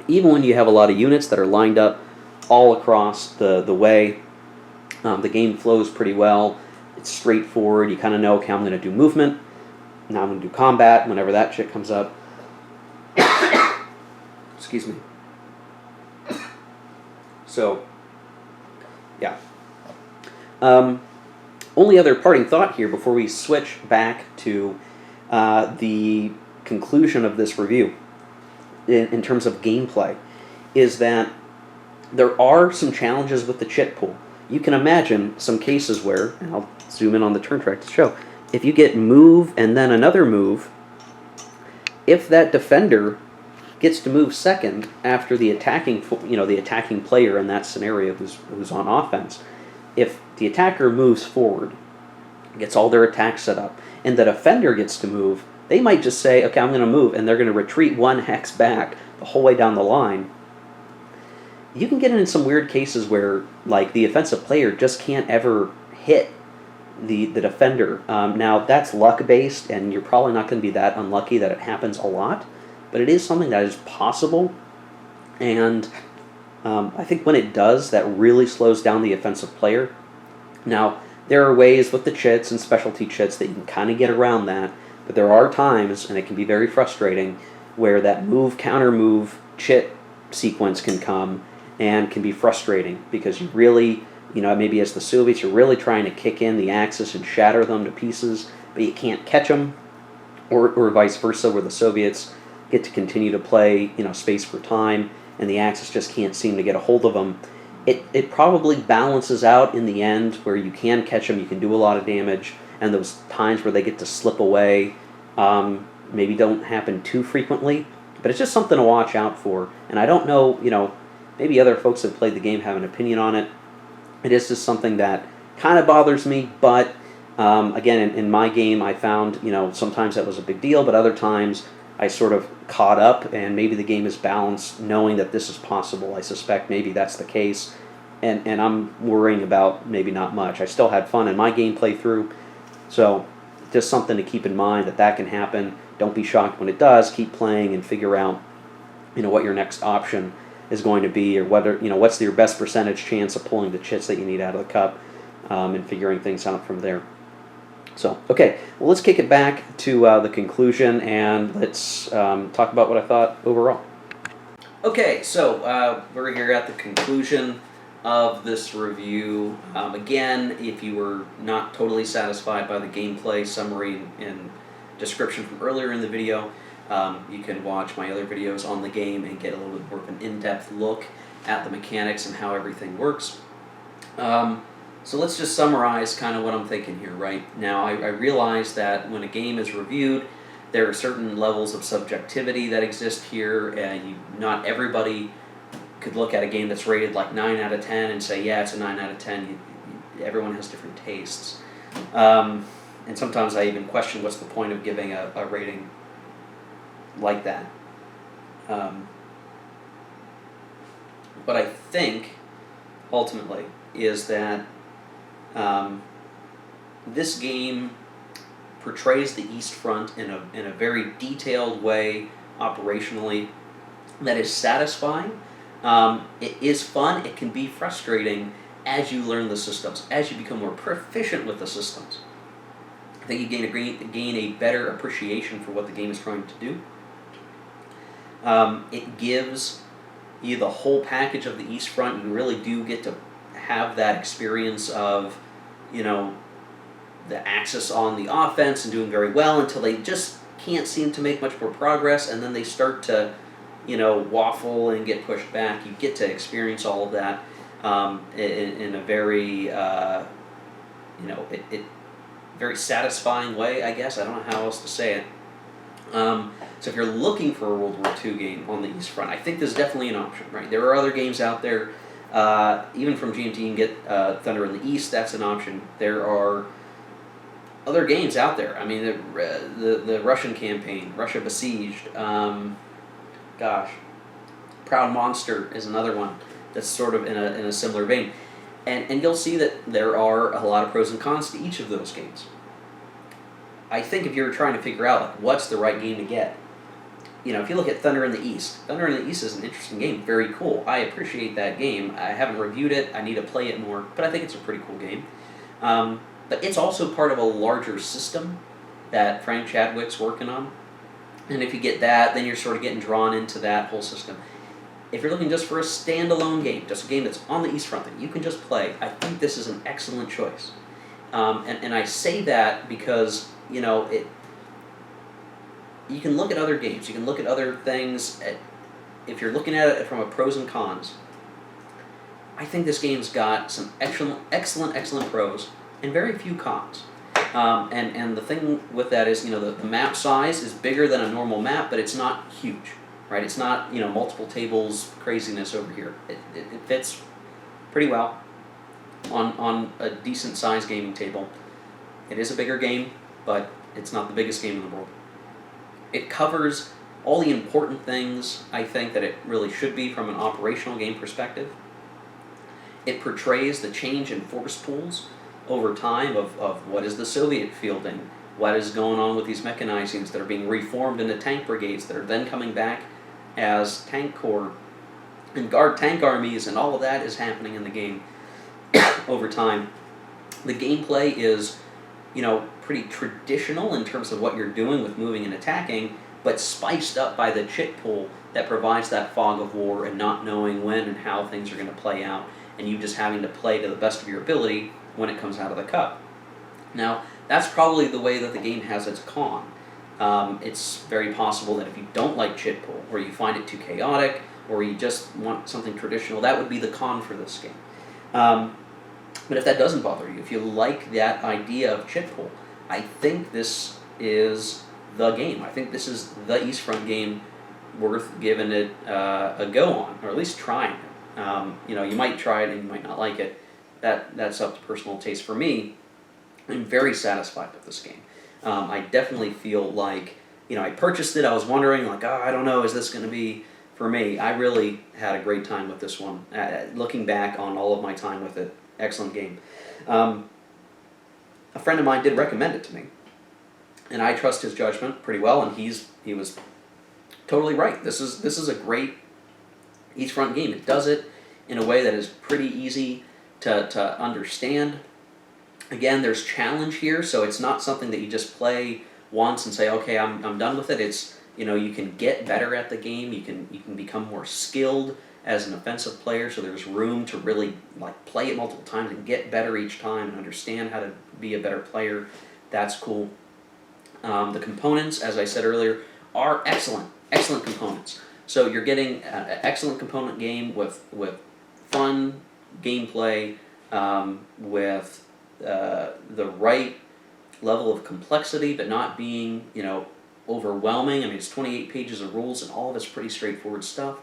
Even when you have a lot of units that are lined up all across the way, the game flows pretty well. It's straightforward. You kind of know, okay, I'm going to do movement. Now I'm going to do combat whenever that shit comes up. Excuse me. So, yeah. Only other parting thought here before we switch back to the conclusion of this review in terms of gameplay is that there are some challenges with the chit pool. You can imagine some cases where, and I'll zoom in on the turn track to show, if you get move and then another move, if that defender gets to move second after the attacking player in that scenario who's on offense, if the attacker moves forward, gets all their attacks set up, and the defender gets to move, they might just say, okay, I'm going to move, and they're going to retreat one hex back the whole way down the line. You can get in some weird cases where, like, the offensive player just can't ever hit the defender. Now, that's luck-based, and you're probably not going to be that unlucky that it happens a lot, but it is something that is possible, and I think when it does, that really slows down the offensive player. Now, there are ways with the chits and specialty chits that you can kind of get around that, but there are times, and it can be very frustrating, where that move-counter-move chit sequence can come and can be frustrating because you really, maybe as the Soviets, you're really trying to kick in the Axis and shatter them to pieces, but you can't catch them, or vice versa, where the Soviets get to continue to play, space for time, and the Axis just can't seem to get a hold of them. It probably balances out in the end where you can catch them, you can do a lot of damage, and those times where they get to slip away maybe don't happen too frequently, but it's just something to watch out for. And I don't know, maybe other folks that have played the game have an opinion on it. It is just something that kind of bothers me, but again, in my game, I found, sometimes that was a big deal, but other times I sort of caught up, and maybe the game is balanced, knowing that this is possible. I suspect maybe that's the case, and I'm worrying about maybe not much. I still had fun in my game playthrough, so just something to keep in mind that can happen. Don't be shocked when it does. Keep playing and figure out, what your next option is going to be, or whether, what's your best percentage chance of pulling the chits that you need out of the cup, and figuring things out from there. So, okay, well, let's kick it back to the conclusion, and let's talk about what I thought overall. Okay, so we're here at the conclusion of this review. Again, if you were not totally satisfied by the gameplay summary and description from earlier in the video, you can watch my other videos on the game and get a little bit more of an in-depth look at the mechanics and how everything works. So let's just summarize kind of what I'm thinking here, right? Now, I realize that when a game is reviewed, there are certain levels of subjectivity that exist here, and not everybody could look at a game that's rated like 9 out of 10 and say, yeah, it's a 9 out of 10. Everyone has different tastes. And sometimes I even question what's the point of giving a rating like that. But I think, ultimately, is that this game portrays the East Front in a very detailed way, operationally, that is satisfying. It is fun. It can be frustrating as you learn the systems, as you become more proficient with the systems. I think you gain a better appreciation for what the game is trying to do. It gives you the whole package of the East Front. You really do get to have that experience of you know, the axis on the offense and doing very well until they just can't seem to make much more progress, and then they start to, waffle and get pushed back. You get to experience all of that in a very, very satisfying way, I guess. I don't know how else to say it. So if you're looking for a World War II game on the East Front, I think there's definitely an option, right? There are other games out there. Even from GMT, you can get Thunder in the East. That's an option. There are other games out there. I mean, the Russian campaign, Russia Besieged. Proud Monster is another one that's sort of in a similar vein. And you'll see that there are a lot of pros and cons to each of those games. I think if you're trying to figure out like what's the right game to get, if you look at Thunder in the East, Thunder in the East is an interesting game, very cool. I appreciate that game. I haven't reviewed it. I need to play it more, but I think it's a pretty cool game. But it's also part of a larger system that Frank Chadwick's working on. And if you get that, then you're sort of getting drawn into that whole system. If you're looking just for a standalone game, just a game that's on the East Front that you can just play, I think this is an excellent choice. And I say that because, you can look at other games, you can look at other things. If you're looking at it from a pros and cons, I think this game's got some excellent pros and very few cons. And the thing with that is, the map size is bigger than a normal map, but it's not huge, right? It's not, multiple tables craziness over here. It fits pretty well on a decent sized gaming table. It is a bigger game, but it's not the biggest game in the world. It covers all the important things, I think, that it really should be from an operational game perspective. It portrays the change in force pools over time of what is the Soviet fielding, what is going on with these mechanizings that are being reformed into tank brigades that are then coming back as tank corps and guard tank armies, and all of that is happening in the game over time. The gameplay is, pretty traditional in terms of what you're doing with moving and attacking, but spiced up by the chit pool that provides that fog of war and not knowing when and how things are going to play out, and you just having to play to the best of your ability when it comes out of the cup. Now, that's probably the way that the game has its con. It's very possible that if you don't like chit pool, or you find it too chaotic, or you just want something traditional, that would be the con for this game. But if that doesn't bother you, if you like that idea of chit pool, I think this is the game. I think this is the East Front game worth giving it a go on, or at least trying it. You might try it and you might not like it. That's up to personal taste. For me, I'm very satisfied with this game. I definitely feel like, I purchased it, I was wondering, like, I don't know, is this going to be for me? I really had a great time with this one. Looking back on all of my time with it, excellent game. A friend of mine did recommend it to me, and I trust his judgment pretty well, and he was totally right. This is a great East Front game. It does it in a way that is pretty easy to understand. Again, there's challenge here, so it's not something that you just play once and say, okay, I'm done with it. It's, you can get better at the game. You can become more skilled as an offensive player, so there's room to really play it multiple times and get better each time and understand how to be a better player. That's cool. The components, as I said earlier, are excellent components. So you're getting an excellent component game with fun gameplay, with the right level of complexity, but not being, overwhelming. I mean, it's 28 pages of rules, and all of it's pretty straightforward stuff.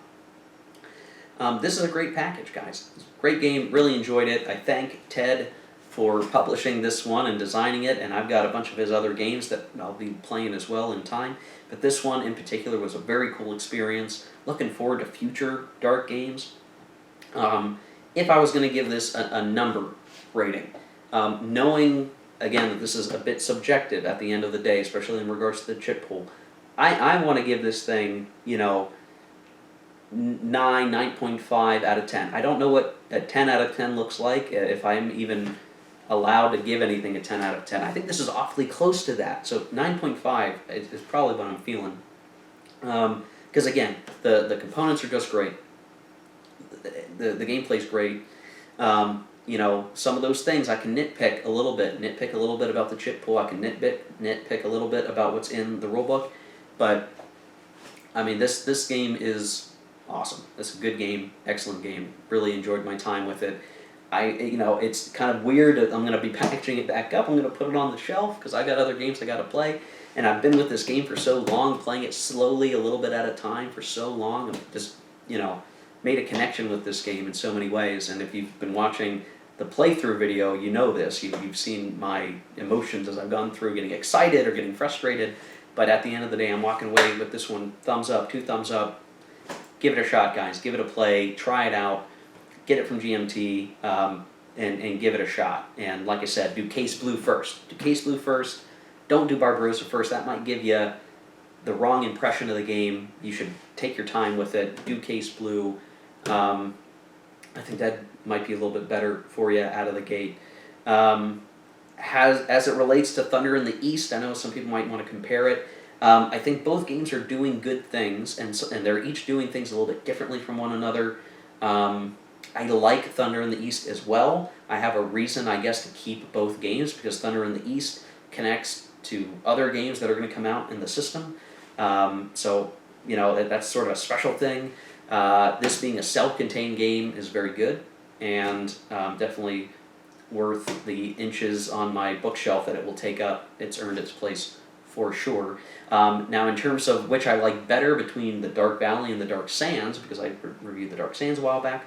This is a great package, guys. It's a great game. Really enjoyed it. I thank Ted for publishing this one and designing it, and I've got a bunch of his other games that I'll be playing as well in time. But this one in particular was a very cool experience. Looking forward to future Dark games. If I was going to give this a number rating, knowing, again, that this is a bit subjective at the end of the day, especially in regards to the chit pool, I want to give this thing, 9.5 out of 10. I don't know what a 10 out of 10 looks like, if I'm even allowed to give anything a 10 out of 10. I think this is awfully close to that, so 9.5 is probably what I'm feeling. Because again, the components are just great. The gameplay's great. you know, some of those things I can nitpick a little bit about the chip pool. I can nitpick a little bit about what's in the rulebook, but I mean, this game is awesome. It's a good game, excellent game. Really enjoyed my time with it. You know, it's kind of weird that I'm going to be packaging it back up. I'm going to put it on the shelf because I got other games I got to play. And I've been with this game for so long, playing it slowly, a little bit at a time for so long. I've just, you know, made a connection with this game in so many ways. And if you've been watching the playthrough video, you know this. You've seen my emotions as I've gone through, getting excited or getting frustrated. But at the end of the day, I'm walking away with this one, thumbs up, 2 thumbs up. Give it a shot, guys. Give it a play. Try it out. Get it from GMT, and give it a shot. And like I said, do Case Blue first. Do Case Blue first. Don't do Barbarossa first. That might give you the wrong impression of the game. You should take your time with it. Do Case Blue. I think that might be a little bit better for you out of the gate. As it relates to Thunder in the East, I know some people might want to compare it. I think both games are doing good things, and they're each doing things a little bit differently from one another. I like Thunder in the East as well. I have a reason, I guess, to keep both games, because Thunder in the East connects to other games that are going to come out in the system. So, you know, that's sort of a special thing. This being a self-contained game is very good, and definitely worth the inches on my bookshelf that it will take up. It's earned its place for sure. Now, in terms of which I like better between the Dark Valley and the Dark Sands, because I reviewed the Dark Sands a while back,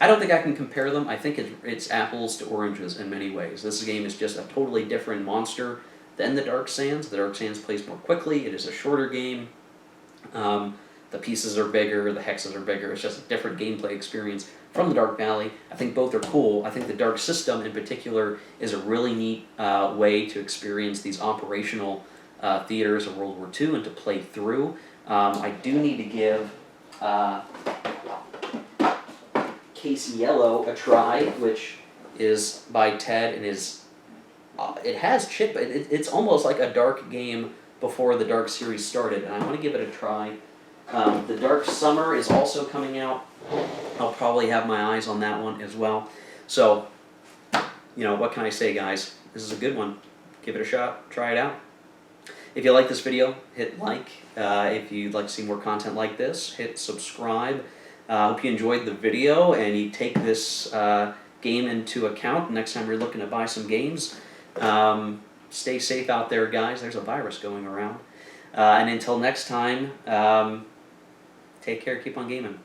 I don't think I can compare them. I think it's apples to oranges in many ways. This game is just a totally different monster than the Dark Sands. The Dark Sands plays more quickly. It is a shorter game. The pieces are bigger. The hexes are bigger. It's just a different gameplay experience from the Dark Valley. I think both are cool. I think the Dark System in particular is a really neat way to experience these operational theaters of World War II and to play through. I do need to give Case Yellow a try, which is by Ted, and it has chip. It's almost like a Dark game before the Dark series started, and I want to give it a try. The Dark Summer is also coming out. I'll probably have my eyes on that one as well. So, you know, what can I say, guys? This is a good one. Give it a shot. Try it out. If you like this video, hit like. If you'd like to see more content like this, hit subscribe. Hope you enjoyed the video and you take this game into account next time you're looking to buy some games. Stay safe out there, guys. There's a virus going around. And until next time, take care. Keep on gaming.